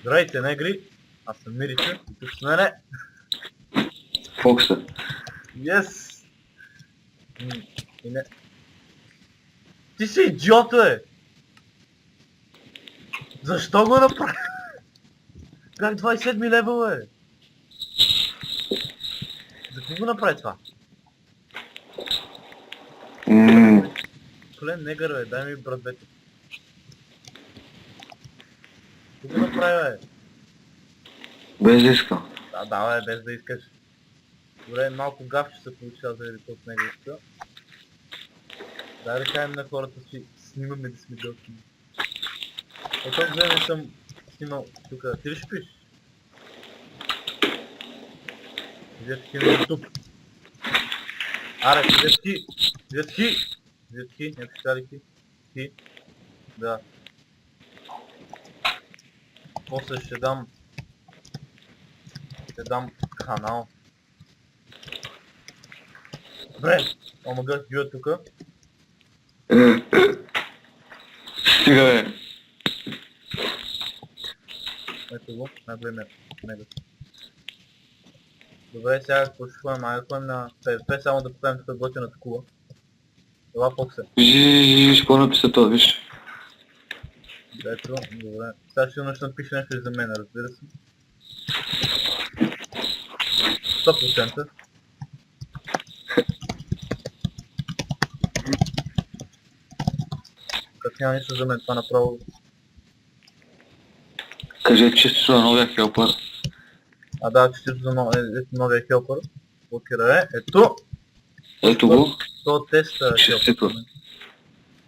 Здравейте, негри! Аз съм Мирица и тук с мене. Фокса. Yes! И не... Ти си идиот, бе! Защо го направи? Как 27 лева, бе? За какво го направи това? Колен негър, бе, дай ми брадвете. Какво го направи, бе? Без да искам. Да, бе, без да искаш. Добре, малко гавче се получава заради от него иска. Дай да кажем на хората си, снимаме да сме дълки. От това време съм снимал тук. Ти ли ще пишеш? Виждате ти на YouTube. Аре, виждат някакви стари ти. Да. После ще дам канал. Добре, омага, Юа тука. Стига, бе. Ето го, най-големия него. Добре, сега какво ще ходим? Айде ходим на PvP, само да покажем тук готина такова. Това Фокса. Виж, какво написа това, виж. Ето, добре. Сега ще напише нещо и за мен, разбира се. 100%. Как няма нищо за мен, това направо. Кажи чисто на новия хелпър. А да, честито за новия хелпър. Блокира е. Ето! Ето го. То теста Честито.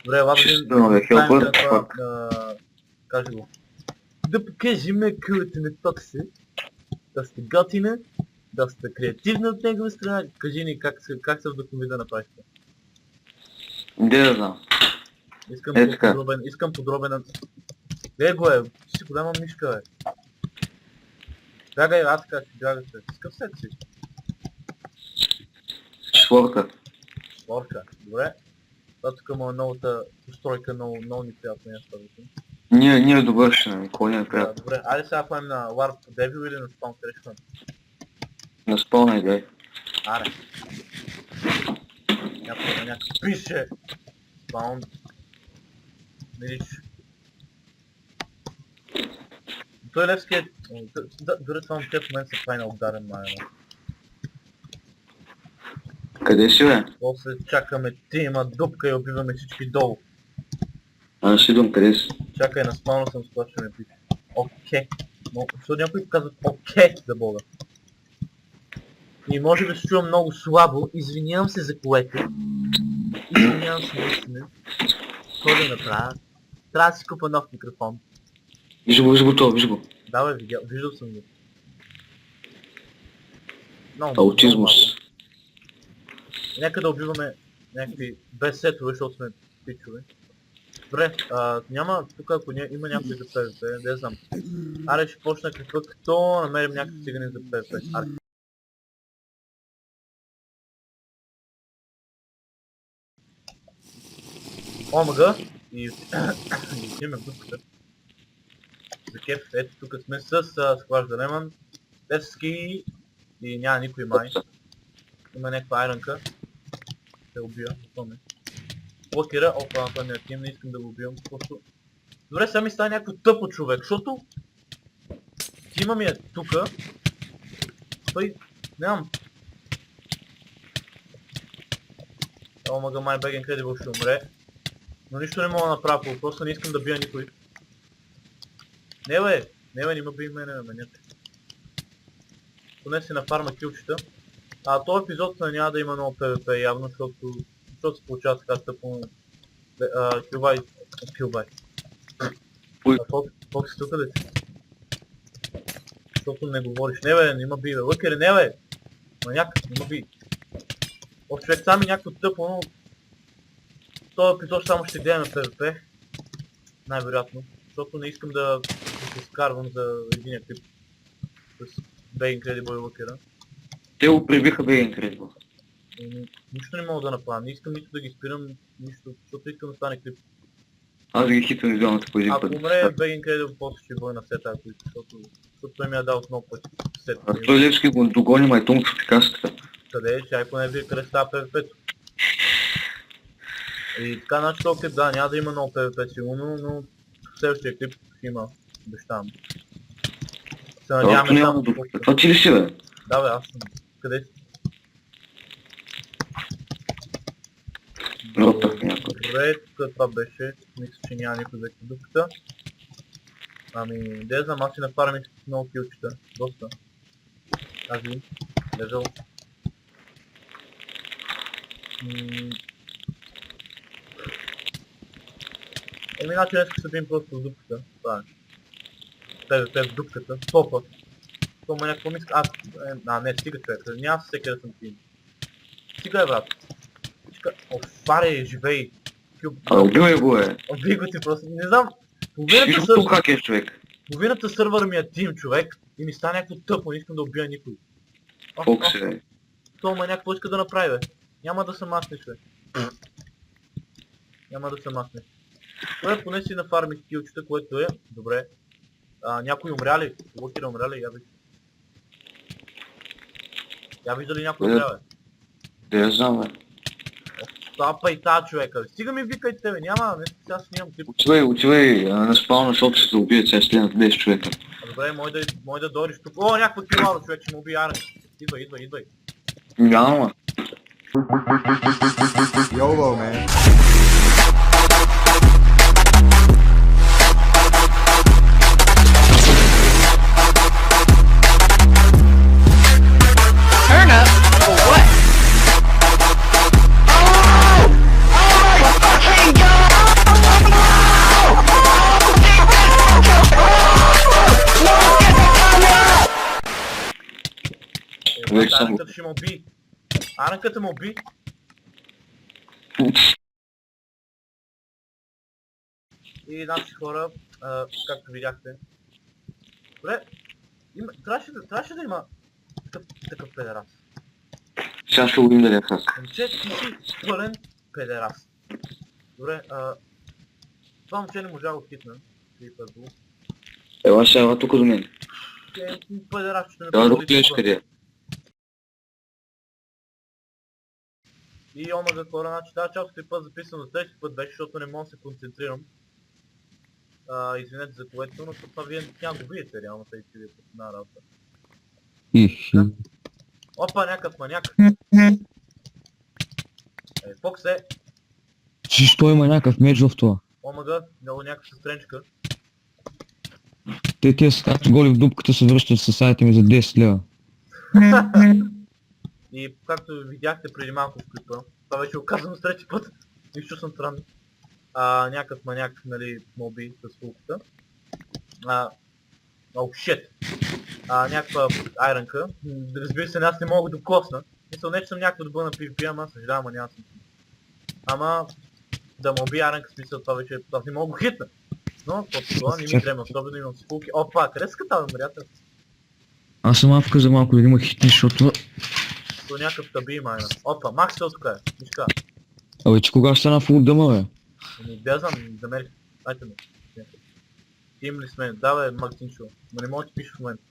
Добре, ладно Честито новия хелпър. да кажи го. Да покажем кулите на Фокси. Да сте готина, да сте креативна от негова страна. Кажи ни как се вдъхнови да направиш това. Де да знам. Искам подробен... Его е, ти си голяма мишка, бе. Бягай, аз така си бягаш, бе. Скъв сет си. Четворка. Орка, добре. Това тук му е новата постройка, много неприятна неща. Ние довършена, никой не е Да, приятел. добре, айде сега ходим на Warp Devil или на Spawn Creation. На спълна идея. Аре. Някакъв пише. Spawn. Видиш. Той Левски е... Дори това момче в момента се прави на ударен майна. Къде си, бе? После чакаме тима дупка и убиваме всички долу. Аз идвам, къде си? Чакай, на спавна съм с ще ме пише. Окей. Но, защото някои казват окей за Бога. И може би се чувам много слабо, извинявам се за което. Извинявам се наистина. Какво да направя? Трябва да си купа нов микрофон. Виж го това, виж го. Да бе, виждал съм го. Аутизмус. Нека да убиваме някакви без сетове, защото сме пичове. Добре, няма тук, ако има някой за PvP, не знам. Аре ще почна като намерим някакви цигани за PvP. Аре. Омага и отиваме в дупката. За кеф, ето тук сме с склажда Леман, Левски и няма никой май. Има някаква айронка. Ще убия, запомня. Блокира, опа, това не е тим, не искам да го убивам, просто... Добре, сега ми става някакво тъпо човек, защото... Тима ми е тука. Той... Нямам. Омага май Bag Incredible ще умре. Но нищо не мога да направя, по въпроса не искам да бия никой. Не бе, не ма би мене на мене. Поне си на фарма килчета. Този епизод няма да има много PvP явно, защото се получава така тъпо... Килбай. Фокс тук ли си? Защото не говориш. Не бе, не има би бе. Лъкери, не бе! Маняк, не има би. О, човек, сами някакво тъпо, но... Този епизод само ще гледаме PvP. Най-вероятно. Защото не искам да се скарвам за единия клип. С Bag Incredible и Лъкера. Те го прибиха Bag Incredible. Нищо не мога да направя, не искам нито да ги спирам, нищо, защото искам да стане клип. Аз ги хитвам идеалната по един Ако път. умре Бегин Кредо, после ще бъде на сета, защото той ми е дал много пъти сет. А той Левски го догони, май тумко в пикасата. Къде е, чай поне вие къде става ПВП-то. И така, значи този клип, да, няма да има много ПВП сигурно, но в следващия клип ще има, обещавам. Се надяваме Няма само... да... Това ти ли си, бе? Да бе, аз съм. Къде си? Ротах някой. Добре, тук това беше. Мисля, че няма никой вече дупката. Ами, де знам, аз си нафармих много килчета. Доста. Тази. Лежал. Еми, значи днес ще се бим просто в дупката. Това е. Те в дупката. Топа. То ме някакво миска. Не, стига човек. Няма се всеки да съм тим. Стига е, брат. Фаре, живей. Убивай го, е. Убий го ти просто. Не знам. Виж го как е, човек. Половината сървър ми е тим, човек. И ми стане някакво тъпо, не искам да убия никой. Фокс е. То ма някакво иска да направи, бе. Няма да се маснеш, бе. Няма да се маснеш. Добре, поне си нафармих килчета, което е. Добре. Някой умря ли? Локира умря ли? Я вижда ли някой умря, бе? Да я знам, бе. Стапа и тази човека, бе. Стига ми викайте, бе. Няма, не сега снимам клип. Отивай на спална, защото ще се убият сега следната 10 човека. Добре, мой да дойдеш тук. О, някаква килара, човек, ще му убие Арен. Идвай. Няма. YOLO, man. Turn up for what? Oh! Oh my fucking god! Вече съм. Аренката ще ме уби. Аренката ме уби. И значи хора, както видяхте. Добре, трябваше да има такъв педерас. Сега ще го видим дали е аз. Момче, ти си пълен педерас. Добре, това момче не можа да го хитна. Ела сега, тук до мен. Педерас, ще не Трябва да го гледаш къде е. И омага хора, значи тази част клипа записана за трети път беше, защото не мога да се концентрирам. Извинете за което, но това вие няма го видите реално тези видео по една работа. Опа, някакъв маняк. Фокс е. Защо има някакъв меч в това? Омага, много някаква сестренчка. Те са както голи в дупката се връщат със сайта ми за 10 лева. И както видяхте преди малко в клипа, това вече оказано с трети път. Нищо съм странно. Някакъв маняк, нали, моби с фулката. Шит. Някаква айранка. Разбира се, аз не мога да докосна. Мисля, не че съм някакво добър на PvP, ама съжалявам, няма съм. Ама да му уби айранка, смисъл това вече, аз не мога го хитна. Но това не ми трябва, особено имам с фулки. Опа, къде са катава, мрията? Аз съм авка за малко да има хитни, защото... То някакъв таби майна. Опа, Макс тук е, мишка. Абе, че кога ще стана фул дъма, бе? Да знам, замерих. Дайте ми. Тим ли сме? Да бе, Максинчо. Но не мога да ти пиша в момента.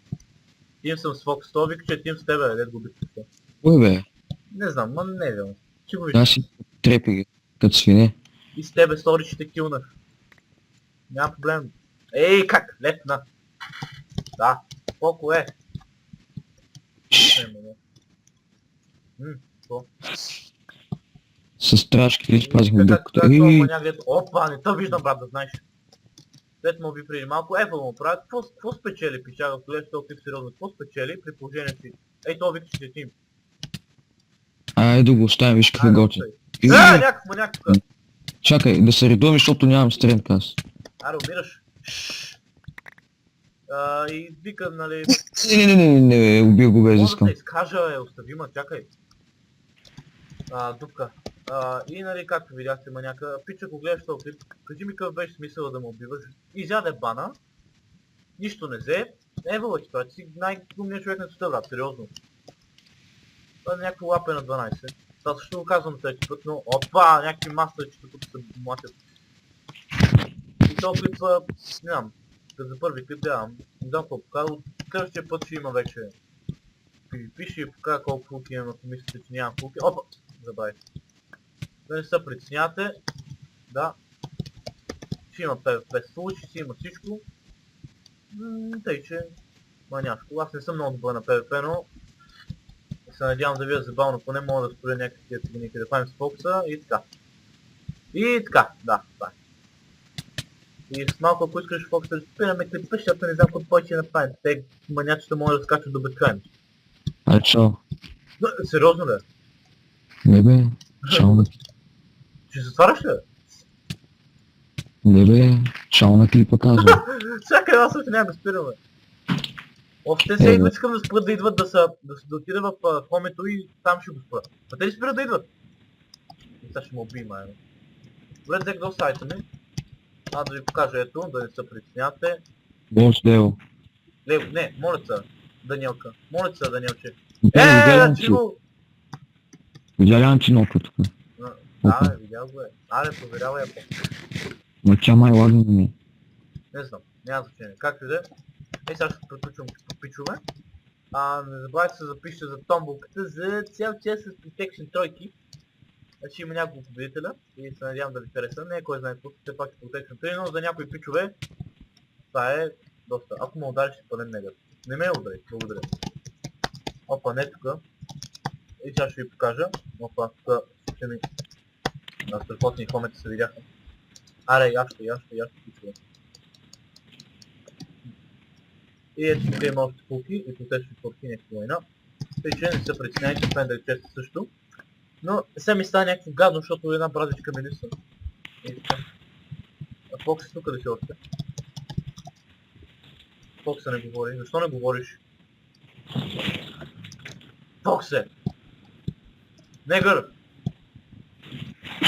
Тим съм с Фокс, то вика, че е тим с тебе, дед го бихте. Ой, бе. Не знам, ма не е вярно. Ще го виждам. Аз си трепи ги, като свине. И с тебе стори ще те килнах. Няма проблем. Ей, как? Лепна. Да. Колко е? Какво? С трашки ли спазихме дупката. Опа, не те виждам, брат, да знаеш. След му би преди малко, Apple му правят, какво спечели, пичага, в колеж толкова сериозно, какво спечели при положението си? Ей, това вика, че тим. Айде да го оставим, виж какво готин. Някакъв маняк тук. Чакай, да се редувам, защото нямам стренка аз. Аре, умираш. И вика, нали... Не, убил го без Мога искам. да се изкажа, остави ма, чакай. Дупка. И нали, както видяхте маняка, пича го гледаш този клип, кажи ми какъв беше смисъл да му убиваш. Изяде бана, нищо не взе, евала ти прави, си най-умният човек на света, брат, сериозно. Това е някакво лапе на 12. Това също го казвам трети път, но опа, някакви мастерчета тук се млатят. този клип, не знам, като за първи клип давам, не знам какво показва, от следващия път ще има вече. Пише и покажа колко фулки има, ако мислите, че нямам фулки. Опа! Забравих. Да не се притеснявате. Да. Ще има PvP случаи, ще има всичко. Тъй, че маняшко. Аз не съм много добър на PvP, но се надявам да ви е забавно, поне мога да споря някакви техники, да правим с фокуса и така. И така, да, това е. И с малко, ако искаш фокуса да спираме клипа, защото не знам какво повече направим. Те манячета могат да скачат до безкрайност. Ай, чао. Сериозно ли? Не бе, чао на... Ще затваряш ли? Не бе, чао на клипа казва. Всяка една също няма да спираме. Още се идват, искам да спрат да идват да отида в хомето и там ще го спра. А те ли спират да идват? И сега ще ме убий, майно. Добре, взех до сайта ми. Аз да ви покажа ето, да не се притеснявате. Бос, Део. Лево, не, моля се, Даниелка. Моля се, Даниелче. Чиво! Видя ти ноква тук? Да, видял го е. Аре, проверявай я по. Но тя май ладно ми е. Не знам, няма значение. Както и да е. Сега ще приключвам попичове. Не забравяйте се запишете за томбулката за цял час с Protection тройки. Значи има няколко победителя и се надявам да ви хареса. Не е кой знае какво, все пак е Protection 3, но за някои пичове това е доста. Ако ме удариш, ще падем негър. Не ме удари, благодаря. Опа, не тука. И сега ще ви покажа. Опа, тука ще ми страхотни хомета се видяха. Аре, ящо пичове. И ето тук има още фулки и потечни фурки, някакви война. Тъй че не се притесняйте, Фендър често също. Но сега ми става някакво гадно, защото една брадичка ми липсва. И така. А Фокс е тук да си още. Фокса не говори. Защо не говориш? Фоксе! Негър!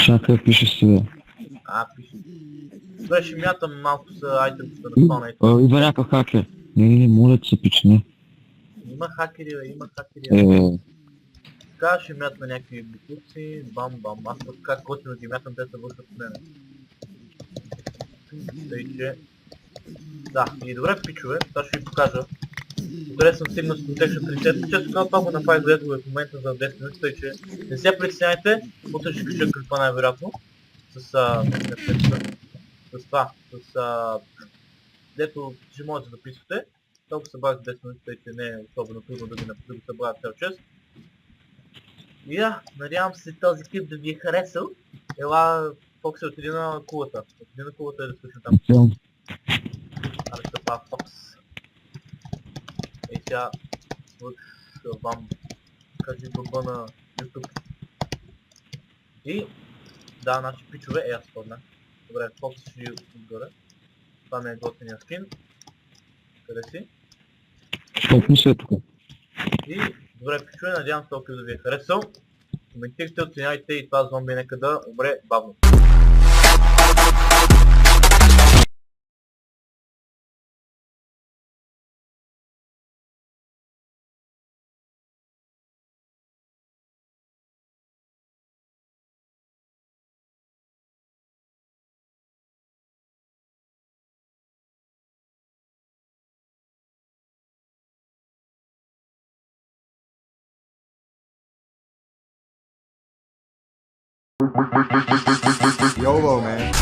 Шака пише си, бе. Пише. Добре, ще мятам малко за айтемчета на спана и това. Идва някакъв хакер. Не, моля ти се пич, не. Има хакери, бе, има хакери. Е, Така ще мятна някакви бутуци, бам. Аз пък как готино ги мятам, те се вършат с мене. Тъй че... Да, и добре пичове, сега ще ви покажа. Докъде съм стигнал с Protection 30. Често казвам, това го направих за ето в момента за 10 минути, тъй че не се притесняйте. Утре ще кача клипа най-вероятно. С това, дето ще можете да записвате. Толкова се бавя за 10 минути, тъй че не е особено трудно да го събравя цял час. И надявам се този клип да ви е харесал. Ела, Фокс отиди на кулата. Отиди на кулата и да слушам там. Аре се пава Фокс. Ей сега свършвам. Кажи бъба на YouTube. И да, значи пичове, аз спомнях. Добре, Фокс ще ви отгоре. Това ми е готиния скин. Къде си? Топни се тук. И добре пичове, надявам се толкова да ви е харесал. Коментирайте, оценяйте и това зомби нека да умре бавно. YOLO, man.